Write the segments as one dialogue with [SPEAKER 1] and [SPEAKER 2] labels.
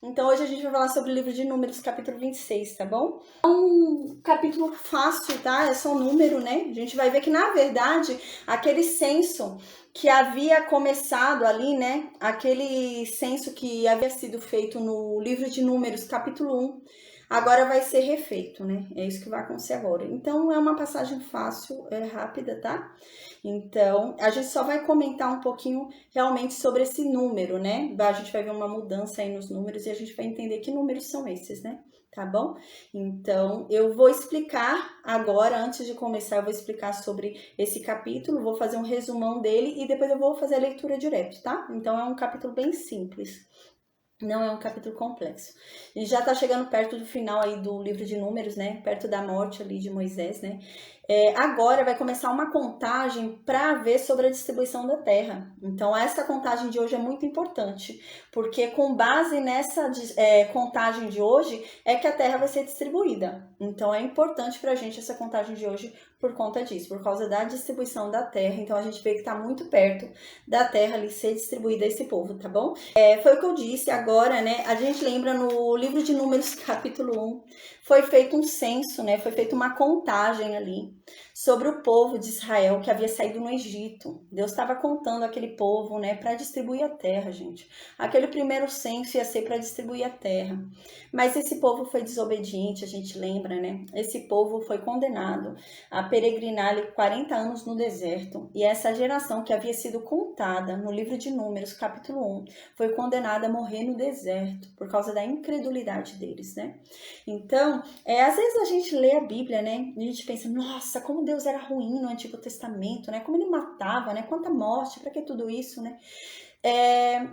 [SPEAKER 1] Então hoje a gente vai falar sobre o livro de Números, capítulo 26, tá bom? É um capítulo fácil, tá? É só número, né? A gente vai ver que, na verdade, aquele censo que havia começado ali, né? Aquele censo que havia sido feito no livro de Números, capítulo 1, agora vai ser refeito, né? É isso que vai acontecer agora. Então é uma passagem fácil, rápida, tá? Então, a gente só vai comentar um pouquinho realmente sobre esse número, né? A gente vai ver uma mudança aí nos números e a gente vai entender que números são esses, né? Tá bom? Então, eu vou explicar agora, antes de começar, eu vou explicar sobre esse capítulo, vou fazer um resumão dele e depois eu vou fazer a leitura direto, tá? Então, é um capítulo bem simples. Não é um capítulo complexo. A gente já está chegando perto do final aí do livro de Números, né? Perto da morte ali de Moisés, né? Agora vai começar uma contagem para ver sobre a distribuição da terra. Então, essa contagem de hoje é muito importante, porque com base nessa contagem de hoje é que a terra vai ser distribuída. Então, é importante para a gente essa contagem de hoje por conta disso, por causa da distribuição da terra. Então, a gente vê que está muito perto da terra ali ser distribuída a esse povo, tá bom? Foi o que eu disse agora, né? A gente lembra no livro de Números, capítulo 1, foi feito um censo, né? Foi feita uma contagem ali sobre o povo de Israel que havia saído no Egito. Deus estava contando aquele povo, né, para distribuir a terra, gente. Aquele primeiro censo ia ser para distribuir a terra. Mas esse povo foi desobediente, a gente lembra, né? Esse povo foi condenado a peregrinar ali 40 anos no deserto. E essa geração que havia sido contada no livro de Números, capítulo 1, foi condenada a morrer no deserto por causa da incredulidade deles, né? Então, às vezes a gente lê a Bíblia, né? E a gente pensa, nossa, como Deus era ruim no Antigo Testamento, né? Como ele matava, né? Quanta morte, para que tudo isso, né?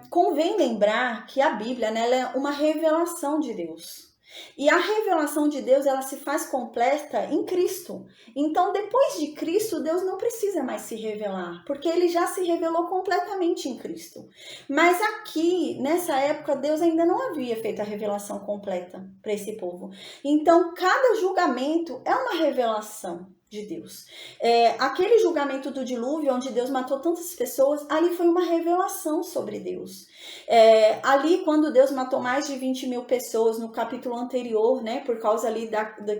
[SPEAKER 1] Convém lembrar que a Bíblia, né, ela é uma revelação de Deus. E a revelação de Deus, ela se faz completa em Cristo. Então, depois de Cristo, Deus não precisa mais se revelar, porque ele já se revelou completamente em Cristo. Mas aqui, nessa época, Deus ainda não havia feito a revelação completa para esse povo. Então, cada julgamento é uma revelação de Deus. Aquele julgamento do dilúvio, onde Deus matou tantas pessoas, ali foi uma revelação sobre Deus. Ali, quando Deus matou mais de 20 mil pessoas no capítulo anterior, né, por causa ali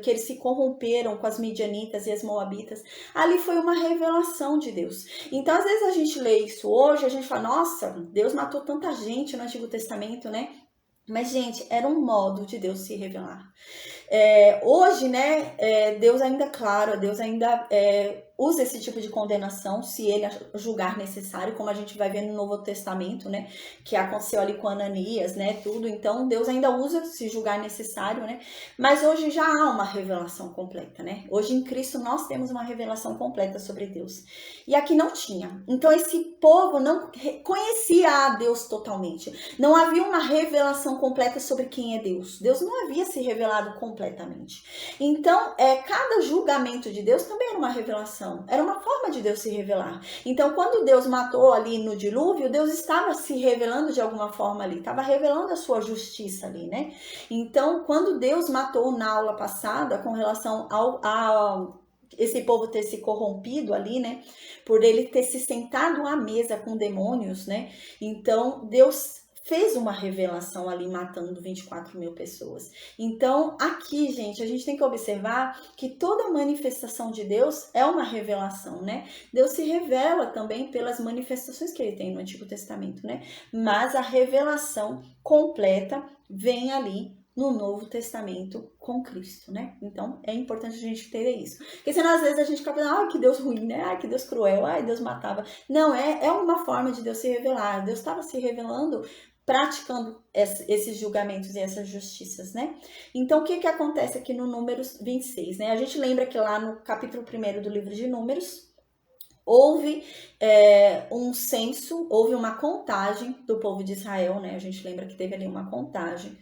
[SPEAKER 1] que eles se corromperam com as midianitas e as moabitas, ali foi uma revelação de Deus. Então, às vezes a gente lê isso hoje, a gente fala, nossa, Deus matou tanta gente no Antigo Testamento, né? Mas, gente, era um modo de Deus se revelar. Hoje, né, Deus ainda, claro, Deus ainda usa esse tipo de condenação, se ele julgar necessário, como a gente vai ver no Novo Testamento, né, que aconteceu ali com Ananias, né, tudo. Então, Deus ainda usa se julgar necessário, né, mas hoje já há uma revelação completa, né. Hoje em Cristo nós temos uma revelação completa sobre Deus. E aqui não tinha. Então, esse povo não conhecia a Deus totalmente. Não havia uma revelação completa sobre quem é Deus. Deus não havia se revelado completamente. Então, cada julgamento de Deus também era uma revelação. Era uma forma de Deus se revelar. Então, quando Deus matou ali no dilúvio, Deus estava se revelando de alguma forma ali. Estava revelando a sua justiça ali, né? Então, quando Deus matou na aula passada, com relação ao esse povo ter se corrompido ali, né? Por ele ter se sentado à mesa com demônios, né? Então, Deus fez uma revelação ali, matando 24 mil pessoas. Então, aqui, gente, a gente tem que observar que toda manifestação de Deus é uma revelação, né? Deus se revela também pelas manifestações que ele tem no Antigo Testamento, né? Mas a revelação completa vem ali no Novo Testamento com Cristo, né? Então, é importante a gente entender isso. Porque senão, às vezes, a gente fica pensando, ai, que Deus ruim, né? Ai, que Deus cruel, ai, Deus matava. Não, é uma forma de Deus se revelar. Deus estava se revelando praticando esses julgamentos e essas justiças, né? Então, o que acontece aqui no Números 26, né? A gente lembra que lá no capítulo 1 do livro de Números, houve um censo, houve uma contagem do povo de Israel, né? A gente lembra que teve ali uma contagem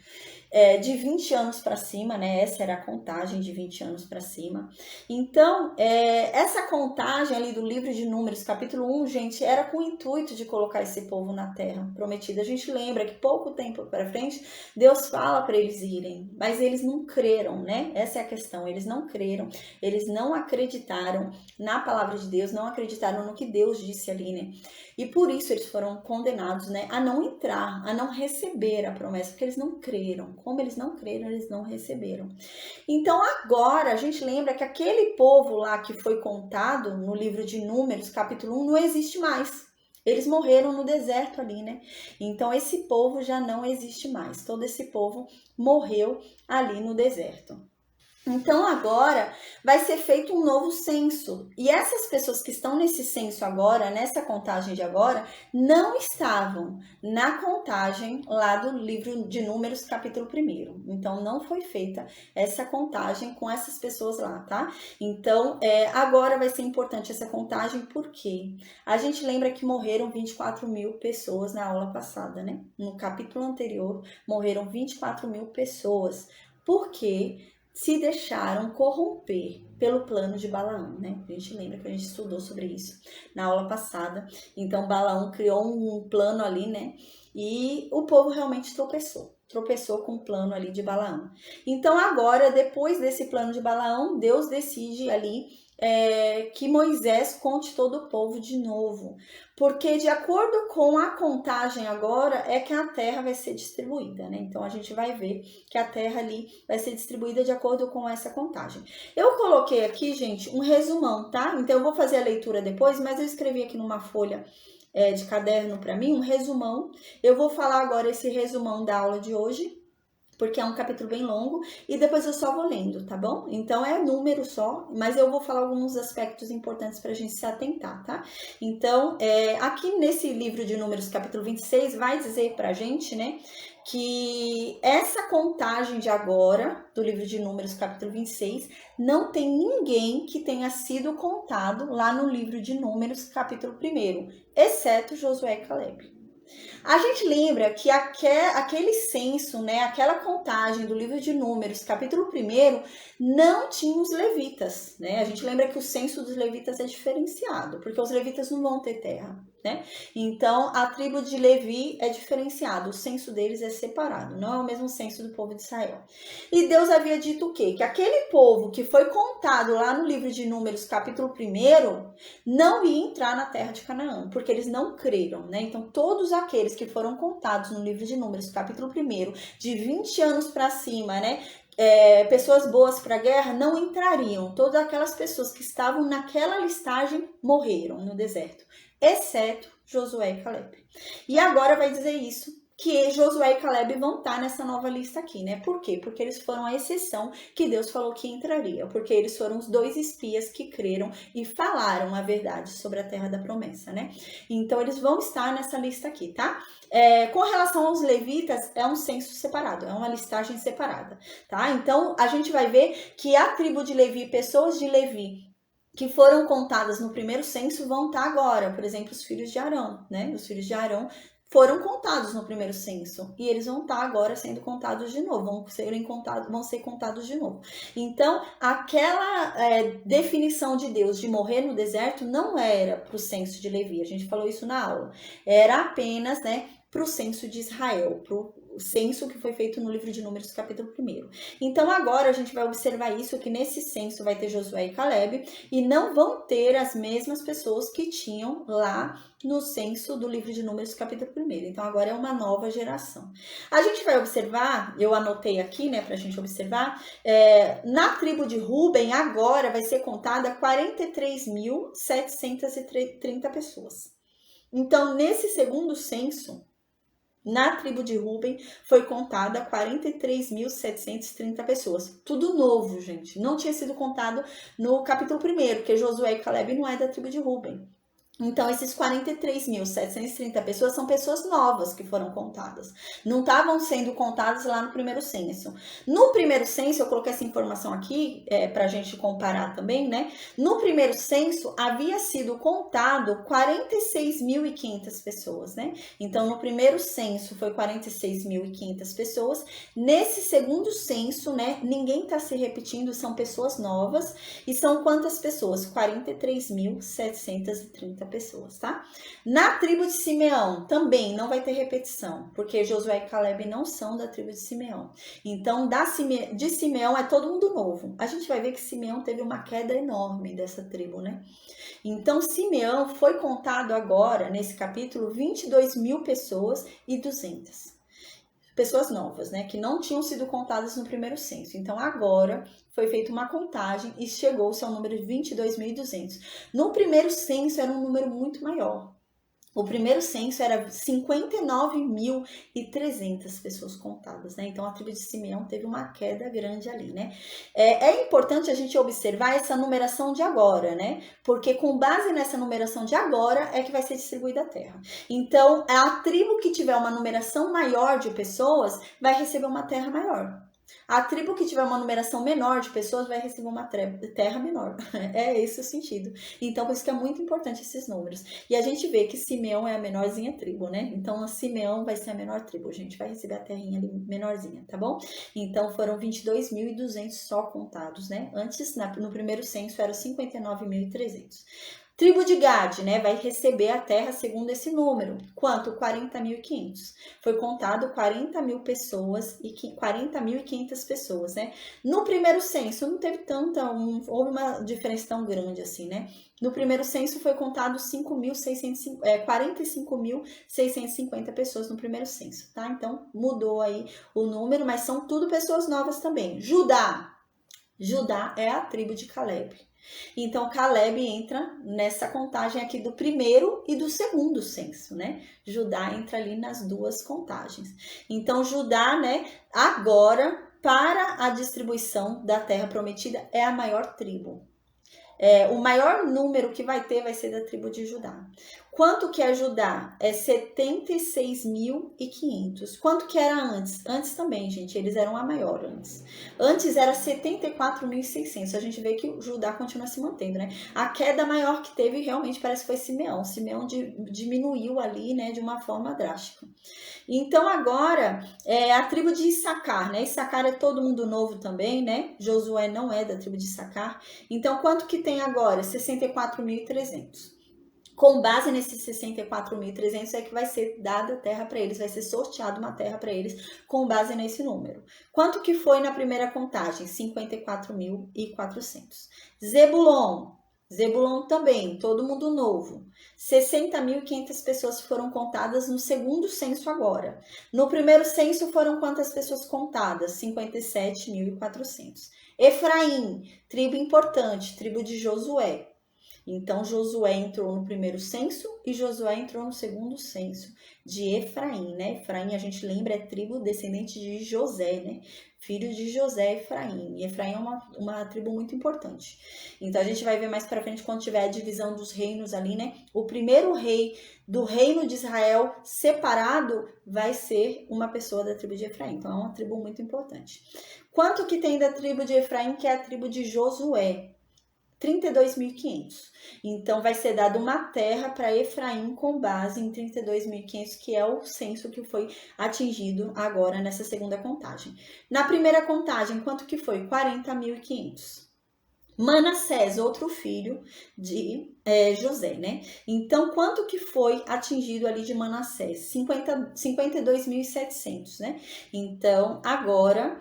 [SPEAKER 1] de 20 anos para cima, né? Essa era a contagem de 20 anos para cima. Então, essa contagem ali do livro de Números, capítulo 1, gente, era com o intuito de colocar esse povo na terra prometida. A gente lembra que pouco tempo para frente, Deus fala para eles irem, mas eles não creram, né? Essa é a questão, eles não creram, eles não acreditaram na palavra de Deus, não acreditaram acreditaram no que Deus disse ali, né? E por isso eles foram condenados, né, a não entrar, a não receber a promessa, porque eles não creram. Como eles não creram, eles não receberam. Então agora a gente lembra que aquele povo lá que foi contado no livro de Números, capítulo 1, não existe mais. Eles morreram no deserto ali, né? Então esse povo já não existe mais. Todo esse povo morreu ali no deserto. Então agora vai ser feito um novo censo. E essas pessoas que estão nesse censo agora, nessa contagem de agora, não estavam na contagem lá do livro de Números, capítulo 1. Então não foi feita essa contagem com essas pessoas lá, tá? Então agora vai ser importante essa contagem porque a gente lembra que morreram 24 mil pessoas na aula passada, né? No capítulo anterior morreram 24 mil pessoas. Por quê? Se deixaram corromper pelo plano de Balaão, né? A gente lembra que a gente estudou sobre isso na aula passada. Então, Balaão criou um plano ali, né? E o povo realmente tropeçou com o plano ali de Balaão. Então, agora, depois desse plano de Balaão, Deus decide ali que Moisés conte todo o povo de novo. Porque de acordo com a contagem agora, é que a terra vai ser distribuída, né? Então, a gente vai ver que a terra ali vai ser distribuída de acordo com essa contagem. Eu coloquei aqui, gente, um resumão, tá? Então, eu vou fazer a leitura depois, mas eu escrevi aqui numa folha de caderno para mim, um resumão. Eu vou falar agora esse resumão da aula de hoje, porque é um capítulo bem longo, e depois eu só vou lendo, tá bom? Então é número só, mas eu vou falar alguns aspectos importantes pra gente se atentar, tá? Então, aqui nesse livro de Números, capítulo 26, vai dizer pra gente, né, que essa contagem de agora, do livro de Números, capítulo 26, não tem ninguém que tenha sido contado lá no livro de Números, capítulo 1, exceto Josué e Caleb. A gente lembra que aquele censo, né, aquela contagem do livro de Números, capítulo 1, não tinha os levitas, né? A gente lembra que o censo dos levitas é diferenciado, porque os levitas não vão ter terra, né? Então, a tribo de Levi é diferenciado, o censo deles é separado, não é o mesmo censo do povo de Israel. E Deus havia dito o quê? Que aquele povo que foi contado lá no livro de Números, capítulo 1, não ia entrar na terra de Canaã, porque eles não creram, né? Então, todos aqueles que foram contados no livro de Números, capítulo 1, de 20 anos para cima, né? Pessoas boas para a guerra não entrariam. Todas aquelas pessoas que estavam naquela listagem morreram no deserto, exceto Josué e Caleb. E agora vai dizer isso, que Josué e Caleb vão estar nessa nova lista aqui, né? Por quê? Porque eles foram a exceção que Deus falou que entraria, porque eles foram os 2 espias que creram e falaram a verdade sobre a terra da promessa, né? Então, eles vão estar nessa lista aqui, tá? Com relação aos levitas, é um censo separado, é uma listagem separada, tá? Então, a gente vai ver que a tribo de Levi, pessoas de Levi, que foram contadas no primeiro censo, vão estar agora, por exemplo, os filhos de Arão, né? Os filhos de Arão foram contados no primeiro censo e eles vão estar agora sendo contados de novo, vão ser contados de novo. Então, aquela definição de Deus de morrer no deserto não era para o censo de Levi, a gente falou isso na aula, era apenas, né, para o censo de Israel, para o censo que foi feito no livro de Números, capítulo 1. Então, agora a gente vai observar isso, que nesse censo vai ter Josué e Caleb, e não vão ter as mesmas pessoas que tinham lá no censo do livro de Números, capítulo 1. Então, agora é uma nova geração. A gente vai observar, eu anotei aqui, né, pra gente observar, na tribo de Ruben, agora vai ser contada 43.730 pessoas. Então, nesse segundo censo, na tribo de Ruben foi contada 43.730 pessoas. Tudo novo, gente. Não tinha sido contado no capítulo 1, porque Josué e Caleb não é da tribo de Ruben. Então, esses 43.730 pessoas são pessoas novas que foram contadas. Não estavam sendo contadas lá no primeiro censo. No primeiro censo, eu coloquei essa informação aqui para a gente comparar também, né? No primeiro censo, havia sido contado 46.500 pessoas, né? Então, no primeiro censo foi 46.500 pessoas. Nesse segundo censo, né? Ninguém está se repetindo, são pessoas novas. E são quantas pessoas? 43.730 650 pessoas, tá? Na tribo de Simeão também não vai ter repetição, porque Josué e Caleb não são da tribo de Simeão. Então, de Simeão é todo mundo novo. A gente vai ver que Simeão teve uma queda enorme dessa tribo, né? Então, Simeão foi contado agora, nesse capítulo, 22.000 pessoas e 200. Pessoas novas, né, que não tinham sido contadas no primeiro censo. Então, agora foi feita uma contagem e chegou-se ao número de 22.200. No primeiro censo era um número muito maior. O primeiro censo era 59.300 pessoas contadas, né? Então, a tribo de Simeão teve uma queda grande ali, né? É importante a gente observar essa numeração de agora, né? Porque com base nessa numeração de agora é que vai ser distribuída a terra. Então, a tribo que tiver uma numeração maior de pessoas vai receber uma terra maior. A tribo que tiver uma numeração menor de pessoas vai receber uma terra menor. É esse o sentido. Então, por isso que é muito importante esses números. E a gente vê que Simeão é a menorzinha tribo, né? Então, a Simeão vai ser a menor tribo. A gente vai receber a terrinha ali menorzinha, tá bom? Então, foram 22.200 só contados, né? Antes, no primeiro censo, eram 59.300. Tribo de Gade, né, vai receber a terra segundo esse número. Quanto? 40.500. Foi contado 40.000 pessoas e 40.500 pessoas, né? No primeiro censo não teve houve uma diferença tão grande assim, né? No primeiro censo foi contado 45.650 pessoas no primeiro censo, tá? Então mudou aí o número, mas são tudo pessoas novas também. Judá é a tribo de Caleb. Então, Caleb entra nessa contagem aqui do primeiro e do segundo censo, né? Judá entra ali nas duas contagens. Então, Judá, né, agora, para a distribuição da terra prometida, é a maior tribo. O maior número que vai ser da tribo de Judá. Quanto que é Judá? É 76.500. Quanto que era antes? Antes também, gente, eles eram a maior antes. Antes era 74.600. A gente vê que o Judá continua se mantendo, né? A queda maior que teve realmente parece que foi Simeão. Simeão diminuiu ali, né, de uma forma drástica. Então, agora, a tribo de Issacar, né? Issacar é todo mundo novo também, né? Josué não é da tribo de Issacar. Então, quanto que tem agora? 64.300. Com base nesses 64.300 é que vai ser dada terra para eles, vai ser sorteada uma terra para eles com base nesse número. Quanto que foi na primeira contagem? 54.400. Zebulon também, todo mundo novo. 60.500 pessoas foram contadas no segundo censo agora. No primeiro censo foram quantas pessoas contadas? 57.400. Efraim, tribo importante, tribo de Josué. Então, Josué entrou no primeiro censo e Josué entrou no segundo censo de Efraim, né? Efraim, a gente lembra, é tribo descendente de José, né? Filho de José, Efraim. E Efraim é uma tribo muito importante. Então, a gente vai ver mais pra frente, quando tiver a divisão dos reinos ali, né? O primeiro rei do reino de Israel separado vai ser uma pessoa da tribo de Efraim. Então, é uma tribo muito importante. Quanto que tem da tribo de Efraim, que é a tribo de Josué? 32.500. Então, vai ser dada uma terra para Efraim com base em 32.500, que é o censo que foi atingido agora nessa segunda contagem. Na primeira contagem, quanto que foi? 40.500. Manassés, outro filho de José, né? Então, quanto que foi atingido ali de Manassés? 52.700, né? Então, agora...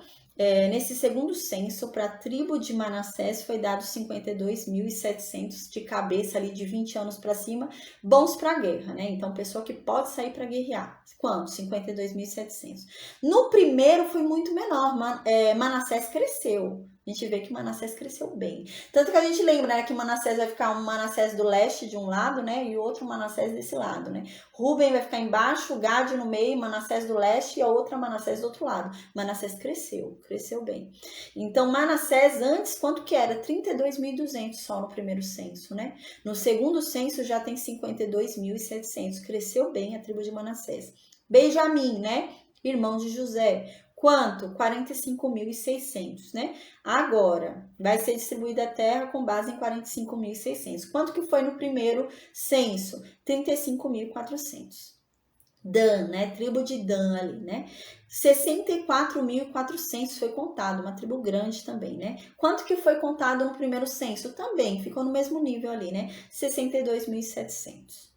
[SPEAKER 1] nesse segundo censo, para a tribo de Manassés foi dado 52.700 de cabeça ali de 20 anos para cima, bons para a guerra, né? Então, pessoa que pode sair para guerrear. Quanto? 52.700. No primeiro foi muito menor, Manassés cresceu. A gente vê que Manassés cresceu bem. Tanto que a gente lembra, né, que Manassés vai ficar um Manassés do leste de um lado, né, e outro Manassés desse lado, né. Rubem vai ficar embaixo, Gade no meio, Manassés do leste e a outra Manassés do outro lado. Manassés cresceu bem. Então, Manassés antes, quanto que era? 32.200 só no primeiro censo, né. No segundo censo já tem 52.700. Cresceu bem a tribo de Manassés. Benjamim, né, irmão de José. Quanto? 45.600, né? Agora, vai ser distribuída a terra com base em 45.600. Quanto que foi no primeiro censo? 35.400. Dan, né? Tribo de Dan ali, né? 64.400 foi contado, uma tribo grande também, né? Quanto que foi contado no primeiro censo? Também, ficou no mesmo nível ali, né? 62.700.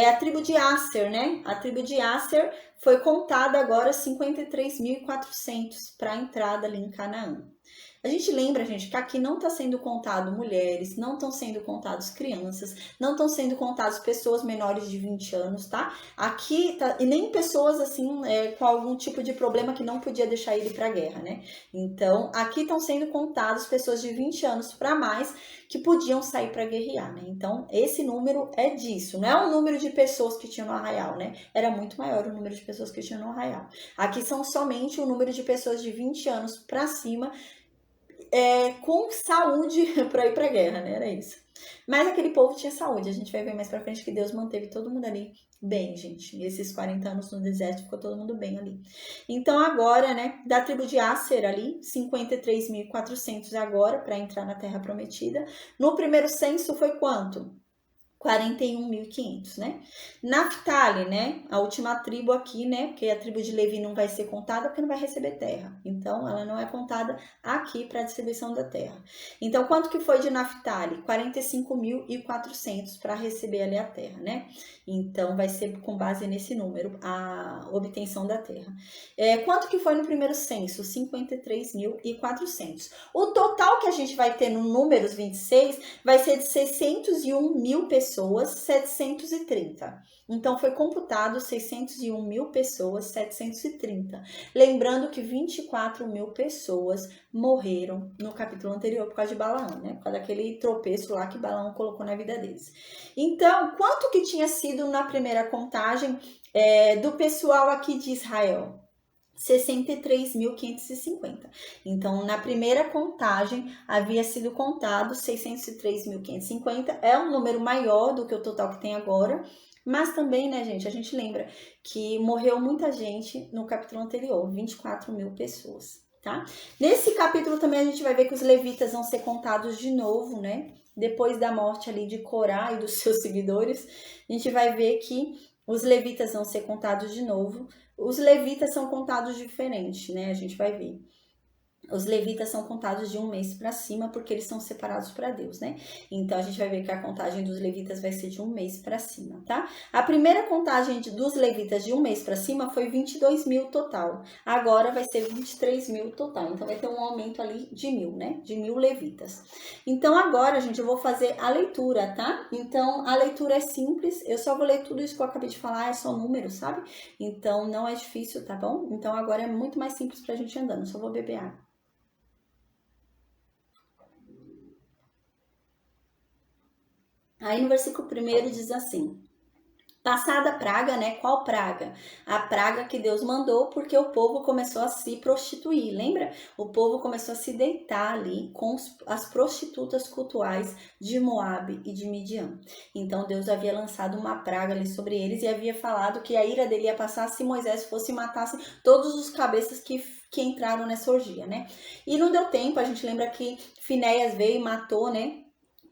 [SPEAKER 1] A tribo de Asser, né? A tribo de Asser foi contada agora 53.400 para a entrada ali em Canaã. A gente lembra, gente, que aqui não está sendo contado mulheres, não estão sendo contados crianças, não estão sendo contados pessoas menores de 20 anos, tá? Aqui, tá, e nem pessoas assim, com algum tipo de problema que não podia deixar ele para a guerra, né? Então, aqui estão sendo contadas pessoas de 20 anos para mais que podiam sair para guerrear, né? Então, esse número é disso, não é o número de pessoas que tinham no arraial, né? Era muito maior o número de pessoas que tinham no arraial. Aqui são somente o número de pessoas de 20 anos para cima, com saúde para ir para a guerra, né? Era isso. Mas aquele povo tinha saúde. A gente vai ver mais para frente que Deus manteve todo mundo ali bem, gente. E esses 40 anos no deserto ficou todo mundo bem ali. Então agora, né, da tribo de Asser ali, 53.400 agora para entrar na Terra Prometida. No primeiro censo foi quanto? 41.500, né? Naftali, né? A última tribo aqui, né? Porque a tribo de Levi não vai ser contada porque não vai receber terra. Então, ela não é contada aqui para a distribuição da terra. Então, quanto que foi de Naftali? 45.400 para receber ali a terra, né? Então, vai ser com base nesse número a obtenção da terra. Quanto que foi no primeiro censo? 53.400. O total que a gente vai ter no números 26 vai ser de 601.000 pessoas, 730. Então, foi computado 601.000 pessoas, 730. Lembrando que 24.000 pessoas morreram no capítulo anterior por causa de Balaão, né? Por causa daquele tropeço lá que Balaão colocou na vida deles. Então, quanto que tinha sido na primeira contagem do pessoal aqui de Israel? 63.550. Então, na primeira contagem, havia sido contado 603.550. É um número maior do que o total que tem agora. Mas também, né, gente, a gente lembra que morreu muita gente no capítulo anterior, 24.000 pessoas, tá? Nesse capítulo também a gente vai ver que os levitas vão ser contados de novo, né? Depois da morte ali de Corá e dos seus seguidores, a gente vai ver que os levitas vão ser contados de novo. Os levitas são contados diferente, né? A gente vai ver. Os levitas são contados de um mês para cima, porque eles são separados para Deus, né? Então, a gente vai ver que a contagem dos levitas vai ser de um mês para cima, tá? A primeira contagem dos levitas de um mês para cima foi 22.000 total. Agora vai ser 23.000 total. Então, vai ter um aumento ali de 1.000, né? De 1.000 levitas. Então, agora, gente, eu vou fazer a leitura, tá? Então, a leitura é simples. Eu só vou ler tudo isso que eu acabei de falar, é só número, sabe? Então, não é difícil, tá bom? Então, agora é muito mais simples pra gente andando. Eu só vou beber água. Aí no versículo 1 diz assim: passada a praga, né? Qual praga? A praga que Deus mandou porque o povo começou a se prostituir, lembra? O povo começou a se deitar ali com as prostitutas cultuais de Moabe e de Midian. Então Deus havia lançado uma praga ali sobre eles e havia falado que a ira dele ia passar se Moisés fosse e matasse todos os cabeças que entraram nessa orgia, né? E não deu tempo, a gente lembra que Finéias veio e matou, né?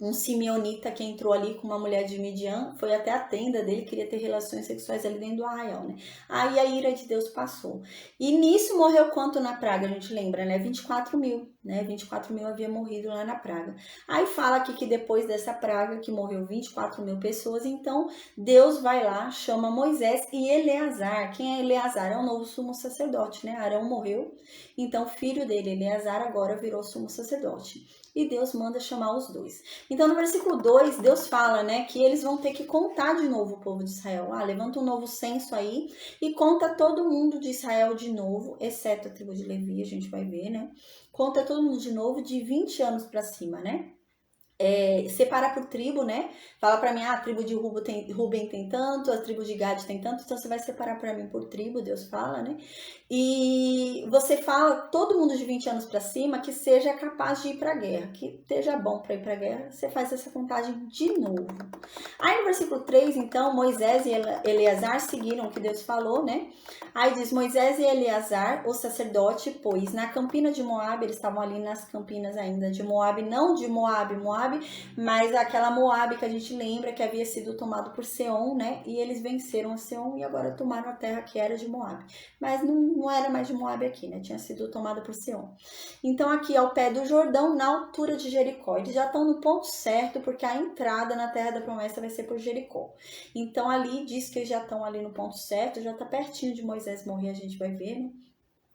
[SPEAKER 1] Um simeonita que entrou ali com uma mulher de Midian, foi até a tenda dele, queria ter relações sexuais ali dentro do arraial, né? Aí a ira de Deus passou. E nisso morreu quanto na praga? A gente lembra, né? 24.000, né? 24.000 havia morrido lá na praga. Aí fala aqui que depois dessa praga, que morreu 24.000 pessoas, então Deus vai lá, chama Moisés e Eleazar. Quem é Eleazar? É o novo sumo sacerdote, né? Arão morreu, então o filho dele, Eleazar, agora virou sumo sacerdote. E Deus manda chamar os dois. Então, no versículo 2, Deus fala, né, que eles vão ter que contar de novo o povo de Israel. Levanta um novo censo aí e conta todo mundo de Israel de novo, exceto a tribo de Levi, a gente vai ver, né? Conta todo mundo de novo de 20 anos para cima, né? Separa por tribo, né? Fala pra mim, a tribo de Ruben tem tanto, a tribo de Gad tem tanto, então você vai separar pra mim por tribo, Deus fala, né? E você fala, todo mundo de 20 anos pra cima, que seja capaz de ir pra guerra, que esteja bom pra ir pra guerra, você faz essa contagem de novo. Aí no versículo 3, então, Moisés e Eleazar seguiram o que Deus falou, né? Aí diz, Moisés e Eleazar, o sacerdote, pois na campina de Moabe, eles estavam ali nas campinas ainda de Moabe, não de Moabe Moabe, mas aquela Moabe que a gente lembra que havia sido tomado por Seom, né? E eles venceram a Seom e agora tomaram a terra que era de Moabe. Mas não era mais de Moabe aqui, né? Tinha sido tomada por Seom. Então aqui ao pé do Jordão, na altura de Jericó. Eles já estão no ponto certo, porque a entrada na terra da promessa vai ser por Jericó. Então ali diz que eles já estão ali no ponto certo, já está pertinho de Moisés morrer, a gente vai ver, né?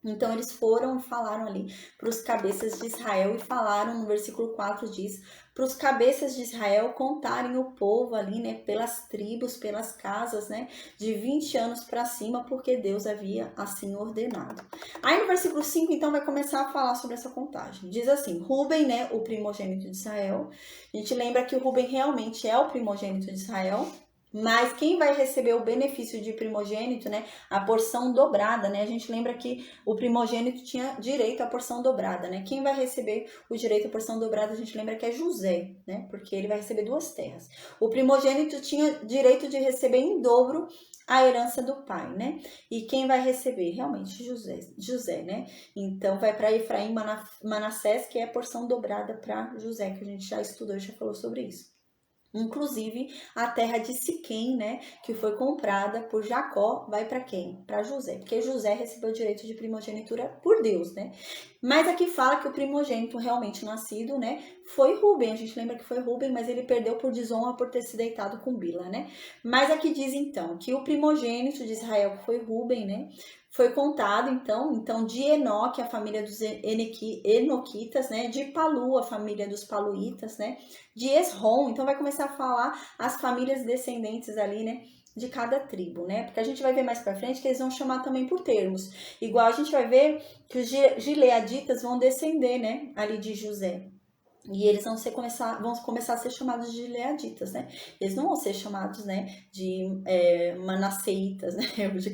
[SPEAKER 1] Então eles foram e falaram ali para os cabeças de Israel e falaram, no versículo 4 diz, para os cabeças de Israel contarem o povo ali, né, pelas tribos, pelas casas, né, de 20 anos para cima, porque Deus havia assim ordenado. Aí no versículo 5, então, vai começar a falar sobre essa contagem. Diz assim, Rúben, né, o primogênito de Israel. A gente lembra que o Rúben realmente é o primogênito de Israel. Mas quem vai receber o benefício de primogênito, né? A porção dobrada, né? A gente lembra que o primogênito tinha direito à porção dobrada, né? Quem vai receber o direito à porção dobrada, a gente lembra que é José, né? Porque ele vai receber 2 terras. O primogênito tinha direito de receber em dobro a herança do pai, né? E quem vai receber? Realmente José, né? Então vai para Efraim, Manassés, que é a porção dobrada para José, que a gente já estudou, já falou sobre isso. Inclusive, a terra de Siquém, né, que foi comprada por Jacó, vai para quem? Para José, porque José recebeu o direito de primogenitura por Deus, né? Mas aqui fala que o primogênito realmente nascido, né, foi Rúben. A gente lembra que foi Rúben, mas ele perdeu por desonra por ter se deitado com Bila, né? Mas aqui diz então que o primogênito de Israel, que foi Rúben, né, foi contado, então de Enoque, a família dos Enoquitas, né? De Palu, a família dos Paluítas, né? De Esrom, então vai começar a falar as famílias descendentes ali, né? De cada tribo, né? Porque a gente vai ver mais pra frente que eles vão chamar também por termos. Igual a gente vai ver que os gileaditas vão descender, né? Ali de José. E eles vão começar a ser chamados de gileaditas, né? Eles não vão ser chamados, né, de manasseitas, né,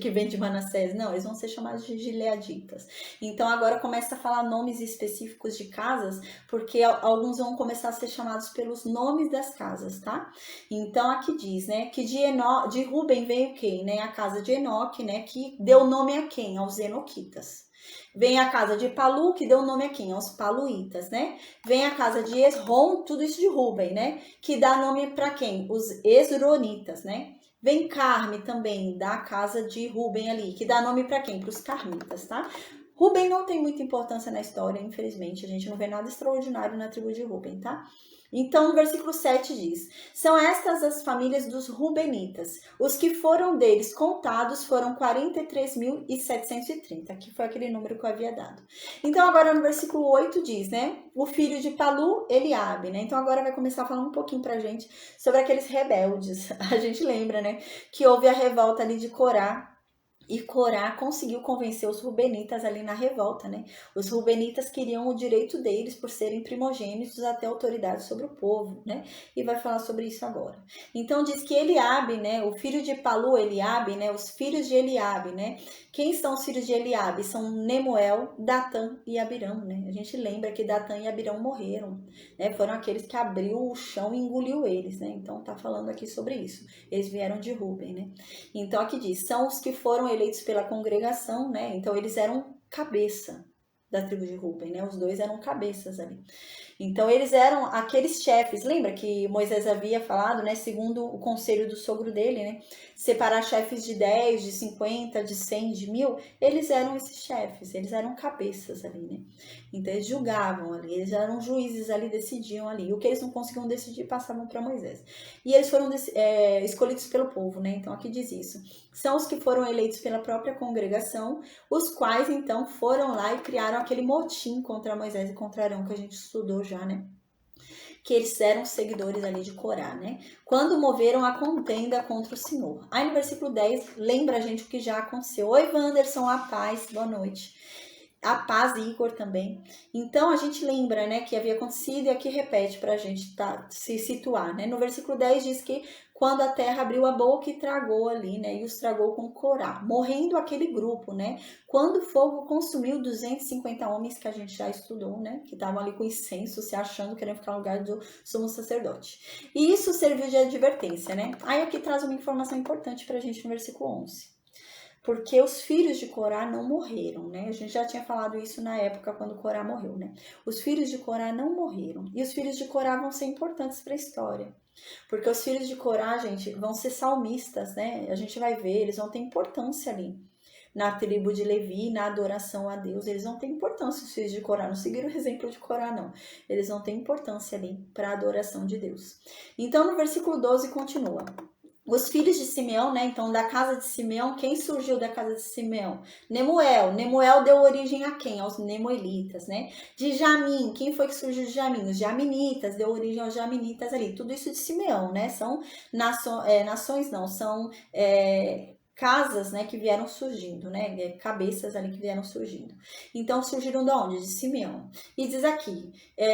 [SPEAKER 1] que vem de Manassés. Não, eles vão ser chamados de gileaditas. Então agora começa a falar nomes específicos de casas, porque alguns vão começar a ser chamados pelos nomes das casas, tá? Então aqui diz, né, que de Rúben veio quem, né? A casa de Enoque, né, que deu nome a quem? Aos Enoquitas. Vem a casa de Palu, que deu nome a quem? Aos Paluítas, né? Vem a casa de Esrom, tudo isso de Rúben, né? Que dá nome para quem? Os Esronitas, né? Vem Carme também, da casa de Rúben ali, que dá nome para quem? Para os Carmitas, tá? Rúben não tem muita importância na história, infelizmente. A gente não vê nada extraordinário na tribo de Rúben, tá? Então, no versículo 7 diz, são estas as famílias dos Rubenitas. Os que foram deles contados foram 43.730, que foi aquele número que eu havia dado. Então, agora no versículo 8 diz, né, o filho de Palu, Eliabe, né? Então, agora vai começar a falar um pouquinho pra gente sobre aqueles rebeldes. A gente lembra, né, que houve a revolta ali de Corá. E Corá conseguiu convencer os rubenitas ali na revolta, né? Os rubenitas queriam o direito deles por serem primogênitos até autoridade sobre o povo, né? E vai falar sobre isso agora. Então diz que Eliabe, né? O filho de Palu, Eliabe, né? Os filhos de Eliabe, né? Quem são os filhos de Eliabe? São Nemuel, Datã e Abirão, né? A gente lembra que Datã e Abirão morreram, né? Foram aqueles que abriu o chão e engoliu eles, né? Então tá falando aqui sobre isso. Eles vieram de Rúben, né? Então aqui diz, são os que foram eleitos pela congregação, né? Então eles eram cabeça da tribo de Rúben, né? Os dois eram cabeças ali. Então eles eram aqueles chefes, lembra que Moisés havia falado, né, segundo o conselho do sogro dele, né, separar chefes de 10, de 50, de 100, de 1000, eles eram esses chefes, eles eram cabeças ali, né, então eles julgavam ali, eles eram juízes ali, decidiam ali, e o que eles não conseguiam decidir passavam para Moisés, e eles foram escolhidos pelo povo, né, então aqui diz isso, são os que foram eleitos pela própria congregação, os quais então foram lá e criaram aquele motim contra Moisés e contra Arão, que a gente estudou já, né? Que eles eram seguidores ali de Corá, né? Quando moveram a contenda contra o Senhor. Aí no versículo 10, lembra a gente o que já aconteceu. Oi, Wanderson, a paz, boa noite. A paz, Igor, também. Então, a gente lembra, né, que havia acontecido e aqui repete para a gente se situar, né? No versículo 10 diz que quando a terra abriu a boca e tragou ali, né, e os tragou com Corá, morrendo aquele grupo, né? Quando o fogo consumiu 250 homens que a gente já estudou, né, que estavam ali com incenso, se achando que queriam ficar no lugar do sumo sacerdote. E isso serviu de advertência, né? Aí aqui traz uma informação importante para a gente no versículo 11. porque os filhos de Corá não morreram, né? A gente já tinha falado isso na época quando Corá morreu, né? Os filhos de Corá não morreram. E os filhos de Corá vão ser importantes para a história. Porque os filhos de Corá, gente, vão ser salmistas, né? A gente vai ver, eles vão ter importância ali. Na tribo de Levi, na adoração a Deus, eles vão ter importância, os filhos de Corá. Não seguiram o exemplo de Corá, não. Eles vão ter importância ali para a adoração de Deus. Então, no versículo 12, continua. Os filhos de Simeão, né? Então, da casa de Simeão, quem surgiu da casa de Simeão? Nemuel. Nemuel deu origem a quem? Aos nemuelitas, né? De Jamim, quem foi que surgiu de Jamim? Os jaminitas, deu origem aos jaminitas ali. Tudo isso de Simeão, né? São nações, não, são casas, né, que vieram surgindo, né, cabeças ali que vieram surgindo. Então, surgiram de onde? De Simeão. E diz aqui,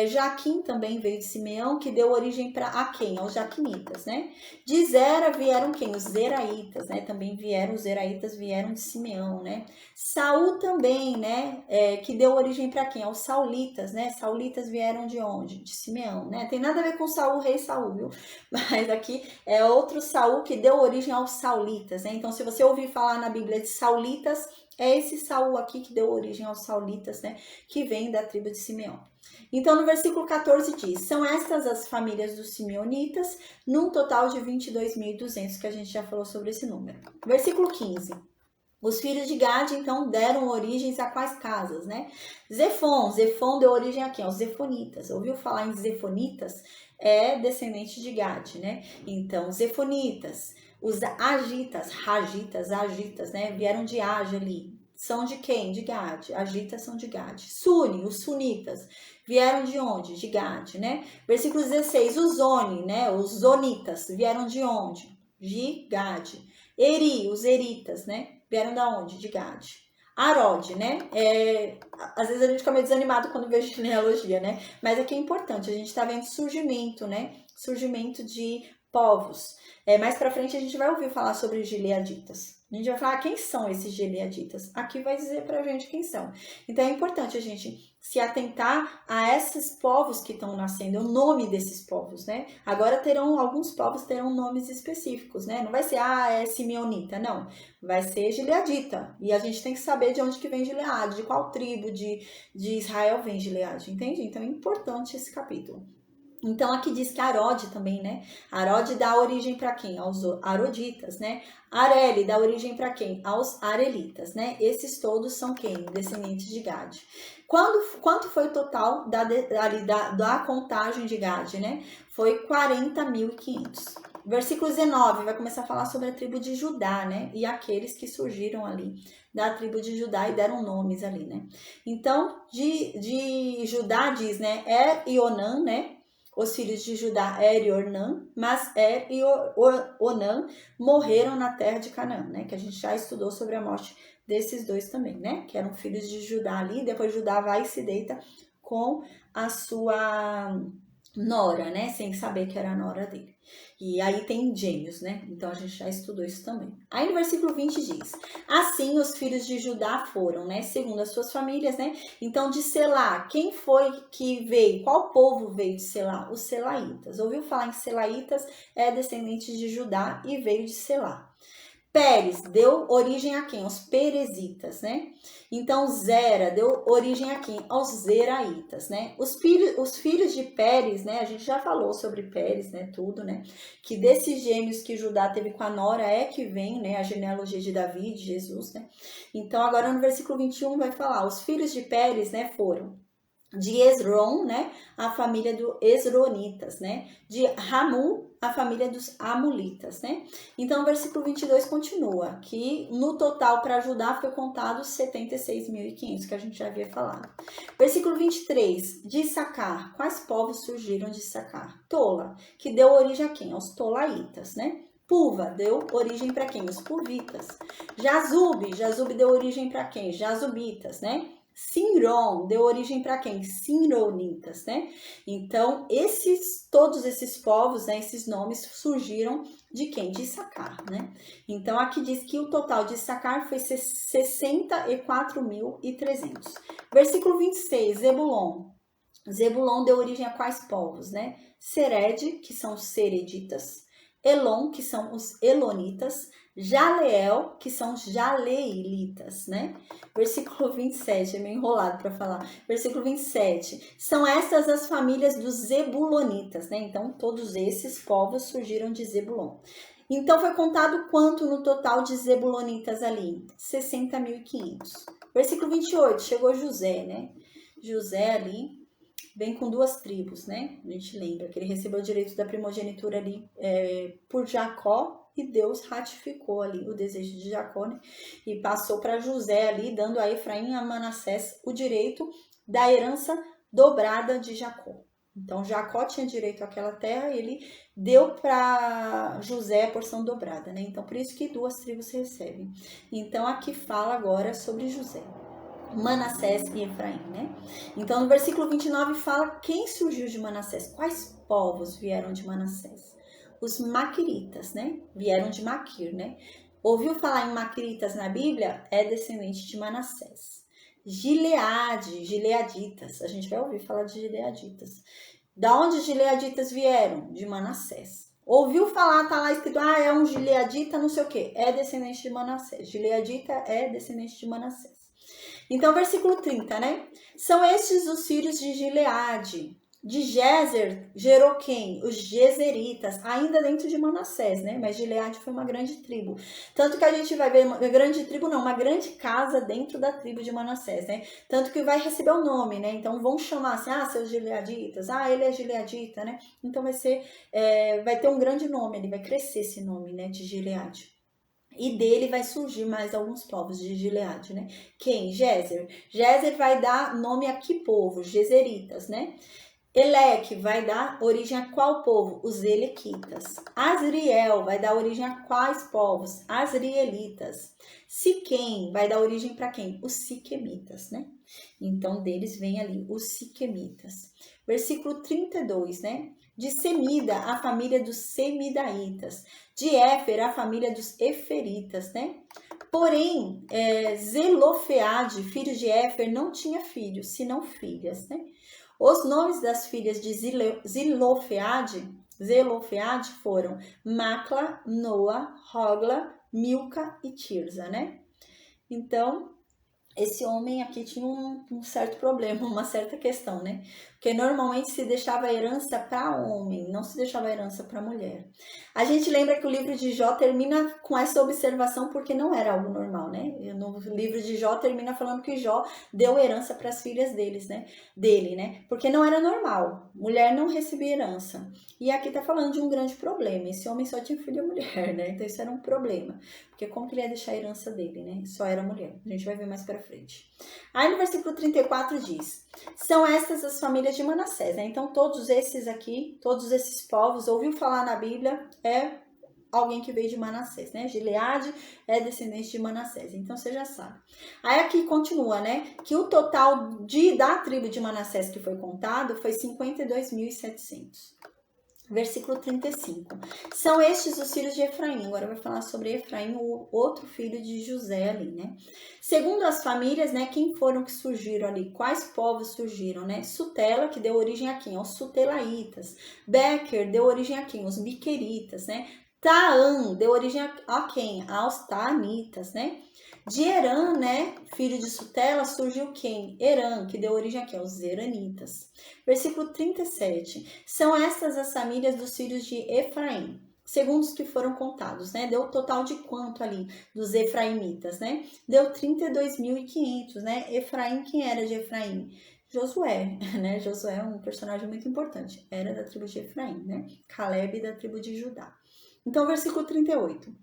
[SPEAKER 1] Jaquim também veio de Simeão, que deu origem a quem? Aos jaquinitas, né? De Zera vieram quem? Os zeraitas, né? Também vieram, os zeraitas vieram de Simeão, né? Saul também, né, que deu origem para quem? Aos saulitas, né? Saulitas vieram de onde? De Simeão, né? Tem nada a ver com Saul, rei Saul, viu? Mas aqui é outro Saul que deu origem aos saulitas, né? Então, se você ouvir falar na Bíblia de saulitas, é esse Saul aqui que deu origem aos saulitas, né? Que vem da tribo de Simeão. Então, no versículo 14 diz, são estas as famílias dos simeonitas, num total de 22.200, que a gente já falou sobre esse número. Versículo 15. Os filhos de Gade, então, deram origens a quais casas, né? Zefon deu origem a quem? Aos Zefonitas. Ouviu falar em Zefonitas? É descendente de Gade, né? Então, Zefonitas, os Agitas, né? Vieram de Age ali. São de quem? De Gade. Agitas são de Gade. Suni, os sunitas, vieram de onde? De Gade, né? Versículo 16, os Zoni, né? Os Zonitas, vieram de onde? De Gade. Eri, os Eritas, né? Vieram da onde? De Gade. Arode, né? Às vezes a gente fica meio desanimado quando vê genealogia, né? Mas aqui é importante, a gente tá vendo surgimento, né? Surgimento de povos. Mais pra frente a gente vai ouvir falar sobre os gileaditas. A gente vai falar quem são esses gileaditas. Aqui vai dizer pra gente quem são. Então é importante a gente se atentar a esses povos que estão nascendo, o nome desses povos, né? Agora alguns povos terão nomes específicos, né? Não vai ser, é simeonita, não. Vai ser gileadita. E a gente tem que saber de onde que vem Gileade, de qual tribo de Israel vem Gileade, entende? Então é importante esse capítulo. Então, aqui diz que Arode também, né? Arode dá origem para quem? Aos aroditas, né? Areli dá origem para quem? Aos arelitas, né? Esses todos são quem? Descendentes de Gade. Quanto foi o total da contagem de Gade, né? Foi 40.500. Versículo 19 vai começar a falar sobre a tribo de Judá, né? E aqueles que surgiram ali da tribo de Judá e deram nomes ali, né? Então, de Judá diz, né? E Onã, né? Os filhos de Judá, e Ornã, mas e Onã morreram na terra de Canaã, né? Que a gente já estudou sobre a morte desses dois também, né? Que eram filhos de Judá ali, depois Judá vai e se deita com a sua nora, né? Sem saber que era a nora dele. E aí tem gêmeos, né? Então a gente já estudou isso também. Aí no versículo 20 diz, assim os filhos de Judá foram, né? Segundo as suas famílias, né? Então de Selá, quem foi que veio? Qual povo veio de Selá? Os Selaitas. Ouviu falar em Selaitas? É descendente de Judá e veio de Selá. Pérez deu origem a quem? Aos perezitas, né? Então, Zera deu origem a quem? Aos zeraitas, né? Os filhos de Pérez, né? A gente já falou sobre Pérez, né? Tudo, né? Que desses gêmeos que Judá teve com a nora é que vem, né? A genealogia de Davi, de Jesus, né? Então, agora no versículo 21 vai falar, os filhos de Pérez, né? Foram de Esron, né, a família dos Esronitas, né, de Ramu, a família dos Amulitas, né. Então, o versículo 22 continua, que no total para Judá foi contado 76.500, que a gente já havia falado. Versículo 23, de Issacar, quais povos surgiram de Issacar? Tola, que deu origem a quem? Aos Tolaitas, né. Puva deu origem para quem? Os Puvitas. Jazube deu origem para quem? Jazubitas, né. Sinron deu origem para quem? Sinronitas, né? Então, todos esses povos, né, esses nomes surgiram de quem? De Issacar, né? Então, aqui diz que o total de Issacar foi 64.300. Versículo 26, Zebulon. Zebulon deu origem a quais povos, né? Sered, que são os sereditas. Elon, que são os elonitas, Jaleel, que são os jaleelitas, né? Versículo 27, é meio enrolado para falar. Versículo 27, são estas as famílias dos zebulonitas, né? Então, todos esses povos surgiram de Zebulon. Então, foi contado quanto no total de zebulonitas ali? 60.500. Versículo 28, chegou José, né? José ali vem com 2 tribos, né? A gente lembra que ele recebeu o direito da primogenitura ali por Jacó, e Deus ratificou ali o desejo de Jacó, né? E passou para José ali, dando a Efraim e a Manassés o direito da herança dobrada de Jacó. Então, Jacó tinha direito àquela terra e ele deu para José a porção dobrada, né? Então, por isso que 2 tribos recebem. Então, aqui fala agora sobre José, Manassés e Efraim, né? Então, no versículo 29 fala quem surgiu de Manassés, quais povos vieram de Manassés. Os maquiritas, né? Vieram de Maquir, né? Ouviu falar em maquiritas na Bíblia? É descendente de Manassés. Gileade, gileaditas. A gente vai ouvir falar de gileaditas. Da onde os gileaditas vieram? De Manassés. Ouviu falar, tá lá escrito, é um gileadita, não sei o quê. É descendente de Manassés. Gileadita é descendente de Manassés. Então, versículo 30, né? São estes os filhos de Gileade. De Jezer gerou quem? Os Jezeritas, ainda dentro de Manassés, né? Mas Gileade foi uma grande tribo. Tanto que a gente vai ver, uma grande tribo não, uma grande casa dentro da tribo de Manassés, né? Tanto que vai receber o nome, né? Então vão chamar assim, seus Gileaditas, ele é Gileadita, né? Então vai ter um grande nome, ele vai crescer esse nome, né? De Gileade. E dele vai surgir mais alguns povos de Gileade, né? Quem? Jezer. Jezer vai dar nome a que povo? Jezeritas, né? Eleque vai dar origem a qual povo? Os Elequitas. Asriel vai dar origem a quais povos? Asrielitas. Siquém vai dar origem para quem? Os Siquemitas, né? Então, deles vem ali os Siquemitas. Versículo 32, né? De Semida, a família dos Semidaitas. De Éfer, a família dos Eferitas, né? Porém, Zelofeade, filho de Éfer, não tinha filhos, senão filhas, né? Os nomes das filhas de Zelofeade foram Macla, Noa, Hogla, Milca e Tirza, né? Então, esse homem aqui tinha um certo problema, uma certa questão, né? Porque normalmente se deixava herança para homem, não se deixava herança para mulher. A gente lembra que o livro de Jó termina com essa observação porque não era algo normal, né? No livro de Jó termina falando que Jó deu herança para as filhas dele, né? Porque não era normal, mulher não recebia herança. E aqui tá falando de um grande problema, esse homem só tinha filha mulher, né? Então isso era um problema, porque como que ele ia deixar a herança dele, né? Só era mulher, a gente vai ver mais para frente. Aí no versículo 34 diz, são estas as famílias de Manassés, né? Então todos esses povos, ouviu falar na Bíblia, é alguém que veio de Manassés, né? Gileade é descendente de Manassés, então você já sabe. Aí aqui continua, né? Que o total da tribo de Manassés que foi contado foi 52.700. Versículo 35. São estes os filhos de Efraim. Agora vai falar sobre Efraim, o outro filho de José ali, né? Segundo as famílias, né? Quem foram que surgiram ali? Quais povos surgiram, né? Sutela, que deu origem a quem? Aos Sutelaitas. Becker deu origem a quem? Os Biqueritas, né? Taã deu origem a quem? Aos Taanitas, né? De Herã, né, filho de Sutela, surgiu quem? Herã, que deu origem a quem? Aos Zeranitas. Versículo 37. São estas as famílias dos filhos de Efraim, segundo os que foram contados, né? Deu o total de quanto ali dos efraimitas, né? Deu 32.500, né? Efraim, quem era de Efraim? Josué, né? Josué é um personagem muito importante. Era da tribo de Efraim, né? Caleb da tribo de Judá. Então, versículo 38.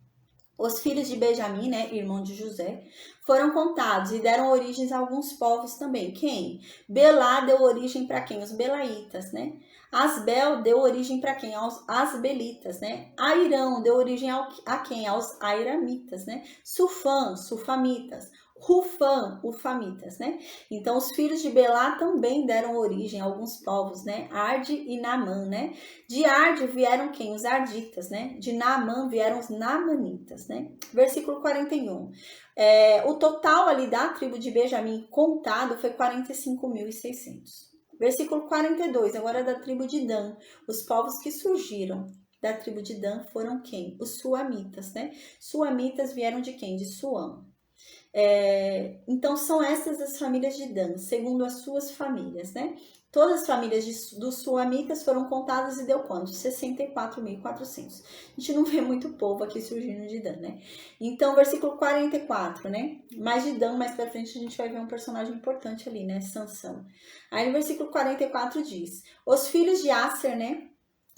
[SPEAKER 1] Os filhos de Benjamim, né, irmão de José, foram contados e deram origem a alguns povos também. Quem? Belá deu origem para quem? Os belaitas, né? Asbel deu origem para quem? Aos asbelitas, né? Airão deu origem a quem? Aos airamitas, né? Sufã, sufamitas. Rufã, ufamitas, né? Então, os filhos de Belá também deram origem a alguns povos, né? Arde e Naamã, né? De Arde vieram quem? Os arditas, né? De Naamã vieram os naamanitas, né? Versículo 41. O total ali da tribo de Benjamim contado foi 45.600. Versículo 42, agora da tribo de Dan, os povos que surgiram. da tribo de Dan foram quem? Os suamitas, né? Suamitas vieram de quem? De Suam. Então, são essas as famílias de Dan, segundo as suas famílias, né? Todas as famílias dos suamitas foram contadas e deu quanto? 64.400. A gente não vê muito povo aqui surgindo de Dan, né? Então, versículo 44, né? Mais de Dan, mais pra frente a gente vai ver um personagem importante ali, né? Sansão. Aí no versículo 44 diz: os filhos de Aser, né?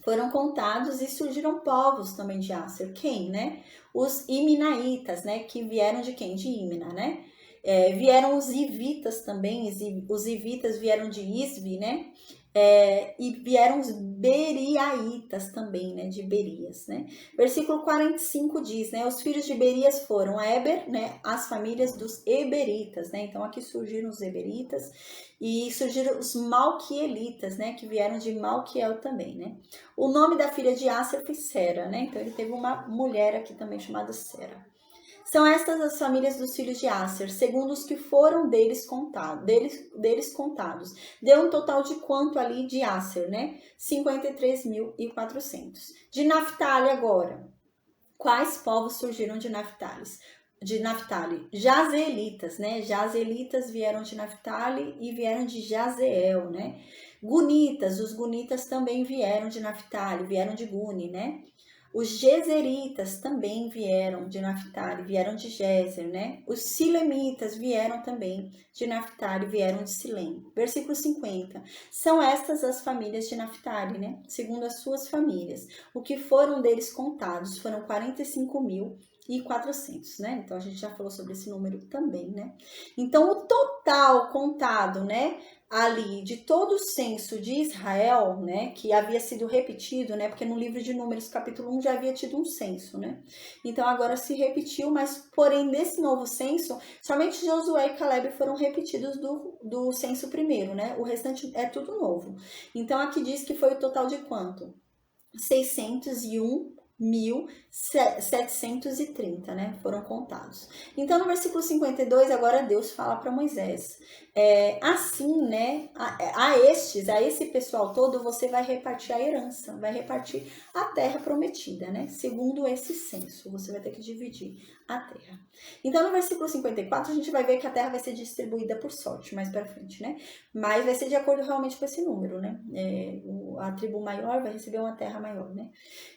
[SPEAKER 1] Foram contados e surgiram povos também de Aser. Quem, né? Os Iminaitas, né? Que vieram de quem? De Imna, né? Vieram os Ivitas também, os Ivitas vieram de Isvi, né? E vieram os Beriaitas também, né? De Berias, né? Versículo 45 diz, né? Os filhos de Berias foram Eber, né? As famílias dos Eberitas, né? Então aqui surgiram os Eberitas e surgiram os Malquielitas, né? Que vieram de Malquiel também, né? O nome da filha de Aser foi Sera, né? Então ele teve uma mulher aqui também chamada Sera. São estas as famílias dos filhos de Aser, segundo os que foram deles contados. Deu um total de quanto ali de Aser, né? 53.400. De Naphtali agora. Quais povos surgiram de Naphtali? Jazeelitas, né? Jazeelitas vieram de Naphtali e vieram de Jazeel, né? Gunitas, os Gunitas também vieram de Naphtali, vieram de Guni, né? Os Gezeritas também vieram de Naphtali, vieram de Gezer, né? Os Silemitas vieram também de Naphtali, vieram de Silem. Versículo 50. São estas as famílias de Naphtali, né? Segundo as suas famílias. O que foram deles contados foram 45.400, né? Então, a gente já falou sobre esse número também, né? Então, o total contado, né? Ali de todo o censo de Israel, né, que havia sido repetido, né, porque no livro de Números capítulo 1 já havia tido um censo, né, então agora se repetiu, mas porém nesse novo censo, somente Josué e Caleb foram repetidos do censo primeiro, né, o restante é tudo novo. Então aqui diz que foi o total de quanto? 601.730, né? Foram contados. Então, no versículo 52, agora Deus fala para Moisés. Assim, né? A esse pessoal todo, você vai repartir a herança, vai repartir a terra prometida, né? Segundo esse censo, você vai ter que dividir a terra. Então, no versículo 54, a gente vai ver que a terra vai ser distribuída por sorte, mais para frente, né? Mas vai ser de acordo realmente com esse número, né? A tribo maior vai receber uma terra maior, né?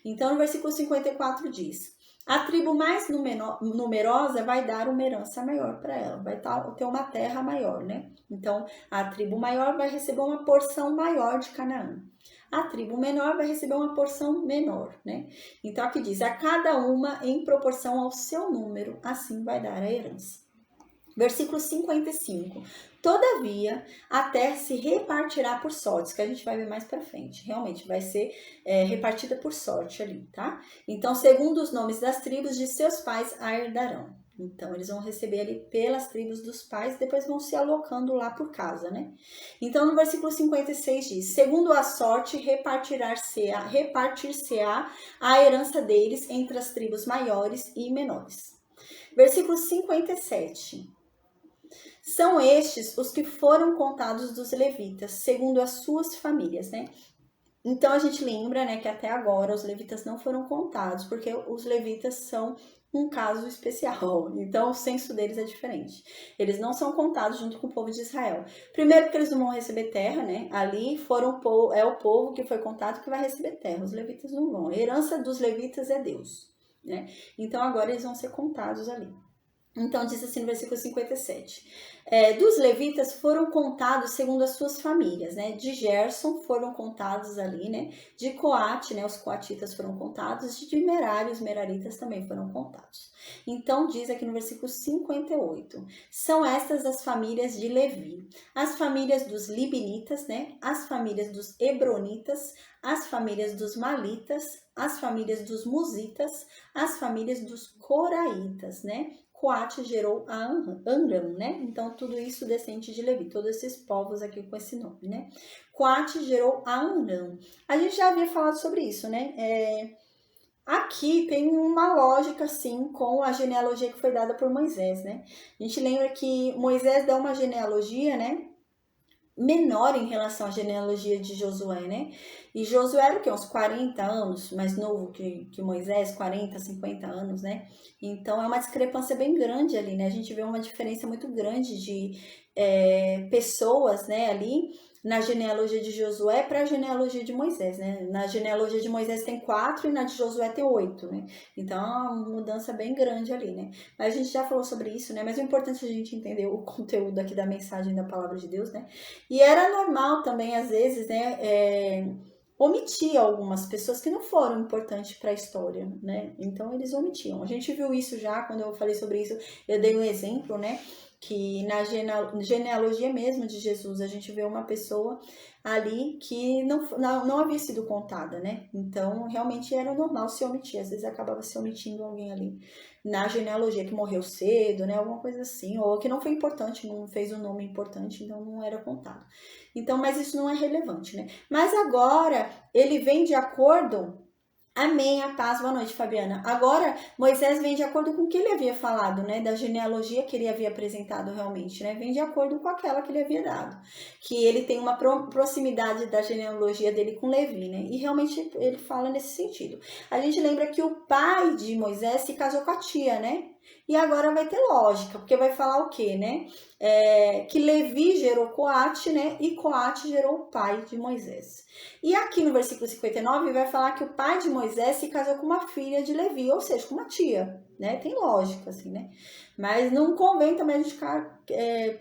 [SPEAKER 1] Então, no versículo 54 diz: a tribo mais numerosa vai dar uma herança maior para ela, vai ter uma terra maior, né? Então, a tribo maior vai receber uma porção maior de Canaã. A tribo menor vai receber uma porção menor, né? Então, aqui diz: a cada uma em proporção ao seu número, assim vai dar a herança. Versículo 55. Todavia, a terra se repartirá por sortes, que a gente vai ver mais para frente. Realmente, vai ser repartida por sorte ali, tá? Então, segundo os nomes das tribos de seus pais a herdarão. Então, eles vão receber ali pelas tribos dos pais, depois vão se alocando lá por casa, né? Então, no versículo 56 diz: segundo a sorte, repartir-se-á a herança deles entre as tribos maiores e menores. Versículo 57. São estes os que foram contados dos levitas, segundo as suas famílias, né? Então, a gente lembra, né, que até agora os levitas não foram contados, porque os levitas são um caso especial. Então, o censo deles é diferente. Eles não são contados junto com o povo de Israel. Primeiro, porque eles não vão receber terra, né? Ali é o povo que foi contado que vai receber terra. Os levitas não vão. A herança dos levitas é Deus, né? Então, agora eles vão ser contados ali. Então, diz assim no versículo 57. Dos levitas foram contados segundo as suas famílias, né? De Gerson foram contados ali, né? De Coate, né? Os coatitas foram contados. De Merari, os meraritas também foram contados. Então, diz aqui no versículo 58. São estas as famílias de Levi. As famílias dos Libinitas, né? As famílias dos Hebronitas, as famílias dos Malitas, as famílias dos Musitas, as famílias dos Coraitas, né? Coate gerou a Amram, né? Então, tudo isso descende de Levi, todos esses povos aqui com esse nome, né? Coate gerou a Amram. A gente já havia falado sobre isso, né? Aqui tem uma lógica, assim, com a genealogia que foi dada por Moisés, né? A gente lembra que Moisés dá uma genealogia, né? menor em relação à genealogia de Josué, né? E Josué era o quê? Uns 40 anos, mais novo que Moisés, 40, 50 anos, né? Então é uma discrepância bem grande ali, né? A gente vê uma diferença muito grande de pessoas, né, ali na genealogia de Josué para a genealogia de Moisés, né? Na genealogia de Moisés tem 4 e na de Josué tem 8, né? Então é uma mudança bem grande ali, né? Mas a gente já falou sobre isso, né? Mas o importante é a gente entender o conteúdo aqui da mensagem da palavra de Deus, né? E era normal também, às vezes, né? Omitir algumas pessoas que não foram importantes para a história, né? Então eles omitiam. A gente viu isso já quando eu falei sobre isso, eu dei um exemplo, né? Que na genealogia mesmo de Jesus, a gente vê uma pessoa ali que não havia sido contada, né? Então, realmente era normal se omitir. Às vezes acabava se omitindo alguém ali na genealogia que morreu cedo, né? Alguma coisa assim. Ou que não foi importante, não fez um nome importante, então não era contado. Então, mas isso não é relevante, né? Mas agora, ele vem de acordo... Amém, a paz, boa noite, Fabiana. Agora, Moisés vem de acordo com o que ele havia falado, né? Da genealogia que ele havia apresentado realmente, né? Vem de acordo com aquela que ele havia dado. Que ele tem uma proximidade da genealogia dele com Levi, né? E realmente ele fala nesse sentido. A gente lembra que o pai de Moisés se casou com a tia, né? E agora vai ter lógica, porque vai falar o quê, né? Que Levi gerou Coate, né? E Coate gerou o pai de Moisés. E aqui no versículo 59 vai falar que o pai de Moisés se casou com uma filha de Levi, ou seja, com uma tia, né? Tem lógica, assim, né? Mas não convém também a gente ficar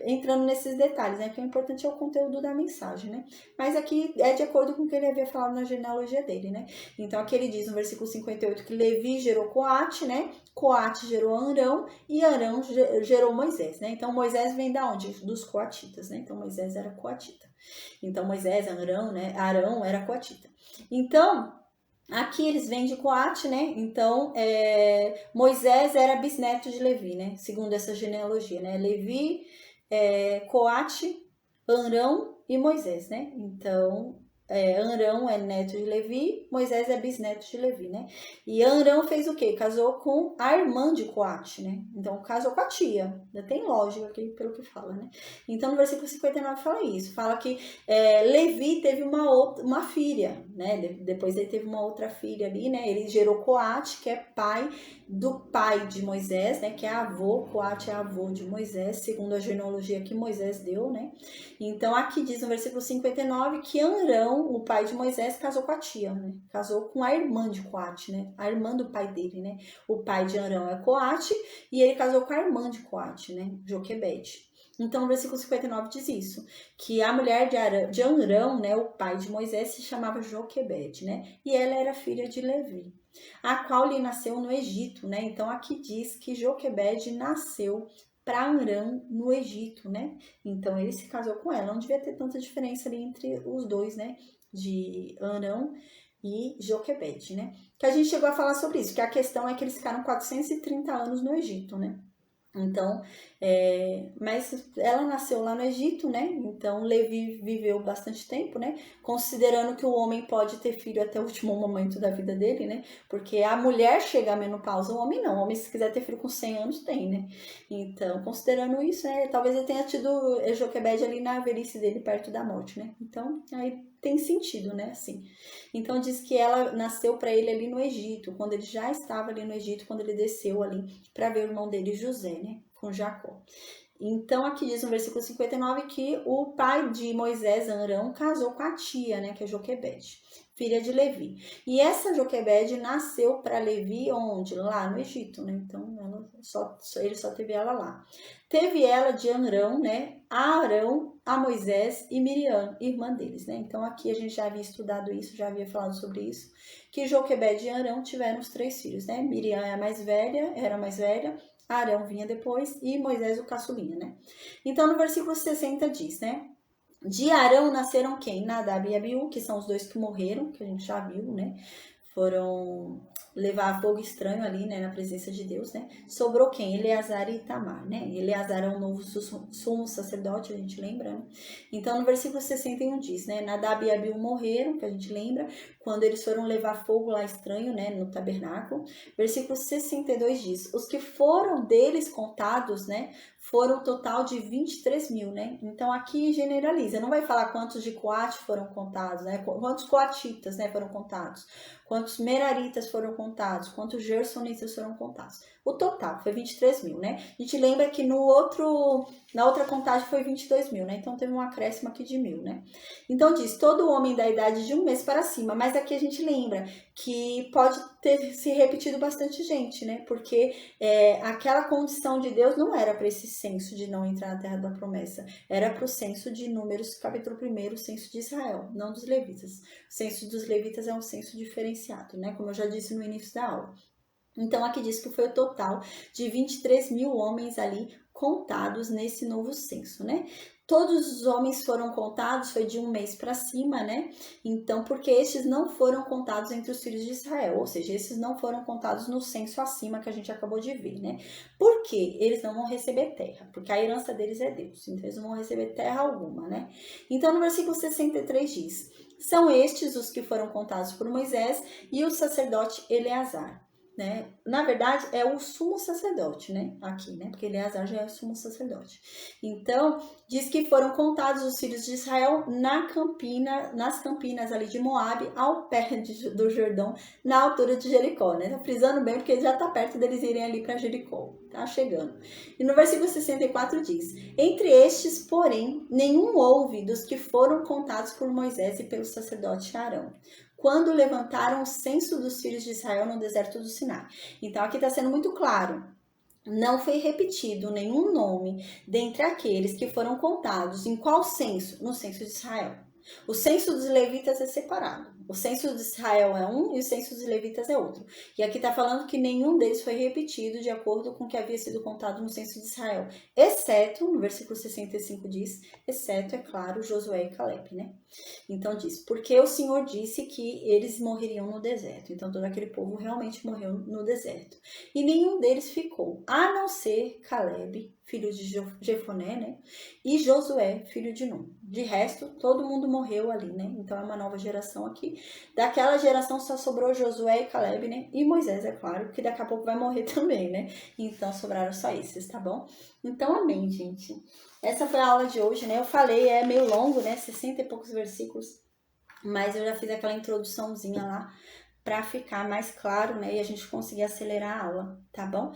[SPEAKER 1] entrando nesses detalhes, né? Porque o importante é o conteúdo da mensagem, né? Mas aqui é de acordo com o que ele havia falado na genealogia dele, né? Então aqui ele diz no versículo 58 que Levi gerou Coate, né? Coate gerou Arão e Arão gerou Moisés, né? Então Moisés vem da onde? Dos coatitas, né? Então Moisés era coatita. Então Moisés, Arão, né? Arão era coatita. Então, aqui eles vêm de Coate, né? Então, Moisés era bisneto de Levi, né? Segundo essa genealogia, né? Levi, Coate, Arão e Moisés, né? Então, Arão é neto de Levi, Moisés é bisneto de Levi, né? E Arão fez o quê? Casou com a irmã de Coate, né? Então, casou com a tia. Já tem lógica aqui pelo que fala, né? Então, no versículo 59 fala isso. Fala que Levi teve uma filha, né? Depois ele teve uma outra filha ali, né? Ele gerou Coate, que é pai do pai de Moisés, né? Que é avô. Coate é avô de Moisés, segundo a genealogia que Moisés deu, né? Então, aqui diz no versículo 59 que Arão, o pai de Moisés, casou com a tia, né? Casou com a irmã de Coate, né? A irmã do pai dele, né? O pai de Arão é Coate e ele casou com a irmã de Coate, né? Joquebede. Então, o versículo 59 diz isso, que a mulher de Arão, né, o pai de Moisés, se chamava Joquebede, né? E ela era filha de Levi, a qual lhe nasceu no Egito, né? Então, aqui diz que Joquebede nasceu para Arão no Egito, né? Então, ele se casou com ela. Não devia ter tanta diferença ali entre os dois, né? De Arão e Joquebede, né? Que a gente chegou a falar sobre isso, que a questão é que eles ficaram 430 anos no Egito, né? Então, mas ela nasceu lá no Egito, né? Então, Levi viveu bastante tempo, né? Considerando que o homem pode ter filho até o último momento da vida dele, né? Porque a mulher chega à menopausa, o homem não. O homem, se quiser ter filho com 100 anos, tem, né? Então, considerando isso, né? Talvez ele tenha tido Joquebede ali na velhice dele, perto da morte, né? Então, aí tem sentido, né? Assim. Então, diz que ela nasceu para ele ali no Egito, quando ele já estava ali no Egito, quando ele desceu ali para ver o irmão dele, José, né? Com Jacó. Então, aqui diz no versículo 59 que o pai de Moisés, Arão, casou com a tia, né? Que é Joquebede, filha de Levi. E essa Joquebede nasceu para Levi onde? Lá no Egito, né? Então, ele só teve ela lá. Teve ela de Arão, né? A Arão, a Moisés e Miriam, irmã deles, né? Então, aqui a gente já havia estudado isso, já havia falado sobre isso, que Joquebede e Arão tiveram os 3 filhos, né? Miriam era a mais velha, Arão vinha depois e Moisés o caçulinha, né? Então, no versículo 60 diz, né? De Arão nasceram quem? Nadab e Abiú, que são os 2 que morreram, que a gente já viu, né? Foram levar fogo estranho ali, né, na presença de Deus, né? Sobrou quem? Eleazar e Itamar, né? Eleazar é o novo sumo sacerdote, a gente lembra, né? Então, no versículo 61 diz, né? Nadab e Abiú morreram, que a gente lembra, quando eles foram levar fogo lá estranho, né, no tabernáculo. Versículo 62 diz, os que foram deles contados, né, foram um total de 23 mil, né? Então aqui generaliza, não vai falar quantos de Coate foram contados, né? Quantos coatitas, né, foram contados, quantos meraritas foram contados, quantos gersonitas foram contados. O total foi 23 mil, né? A gente lembra que na outra contagem foi 22 mil, né? Então teve um acréscimo aqui de 1.000, né? Então diz, todo homem da idade de 1 mês para cima, mas aqui a gente lembra que pode ter se repetido bastante gente, né? Porque aquela condição de Deus não era para esse censo de não entrar na terra da promessa, era para o censo de Números, capítulo 1, o censo de Israel, não dos levitas. O censo dos levitas é um censo diferenciado, né? Como eu já disse no início da aula. Então, aqui diz que foi o total de 23 mil homens ali contados nesse novo censo, né? Todos os homens foram contados, foi de 1 mês para cima, né? Então, porque estes não foram contados entre os filhos de Israel, ou seja, esses não foram contados no censo acima que a gente acabou de ver, né? Por quê? Eles não vão receber terra, porque a herança deles é Deus, então eles não vão receber terra alguma, né? Então, no versículo 63 diz, são estes os que foram contados por Moisés e o sacerdote Eleazar. Né? Na verdade, é o sumo sacerdote, né? Aqui, né? Porque Eleazar já é o sumo sacerdote. Então, diz que foram contados os filhos de Israel nas campinas ali de Moabe, ao pé do Jordão, na altura de Jericó, né? Tá frisando bem, porque já tá perto deles irem ali para Jericó. Tá chegando. E no versículo 64 diz, entre estes, porém, nenhum houve dos que foram contados por Moisés e pelo sacerdote Arão, quando levantaram o censo dos filhos de Israel no deserto do Sinai. Então, aqui está sendo muito claro. Não foi repetido nenhum nome dentre aqueles que foram contados. Em qual censo? No censo de Israel. O censo dos levitas é separado. O censo de Israel é um e o censo dos levitas é outro. E aqui está falando que nenhum deles foi repetido de acordo com o que havia sido contado no censo de Israel. Exceto, no versículo 65 diz, exceto, é claro, Josué e Caleb, né? Então diz, porque o Senhor disse que eles morreriam no deserto. Então todo aquele povo realmente morreu no deserto. E nenhum deles ficou, a não ser Caleb, filho de Jefoné, né? E Josué, filho de Nun. De resto, todo mundo morreu ali, né? Então é uma nova geração aqui. Daquela geração só sobrou Josué e Caleb, né? E Moisés, é claro, que daqui a pouco vai morrer também, né? Então sobraram só esses, tá bom? Então, amém, gente. Essa foi a aula de hoje, né? Eu falei, é meio longo, né? 60 e poucos versículos. Mas eu já fiz aquela introduçãozinha lá para ficar mais claro, né? E a gente conseguir acelerar a aula, tá bom?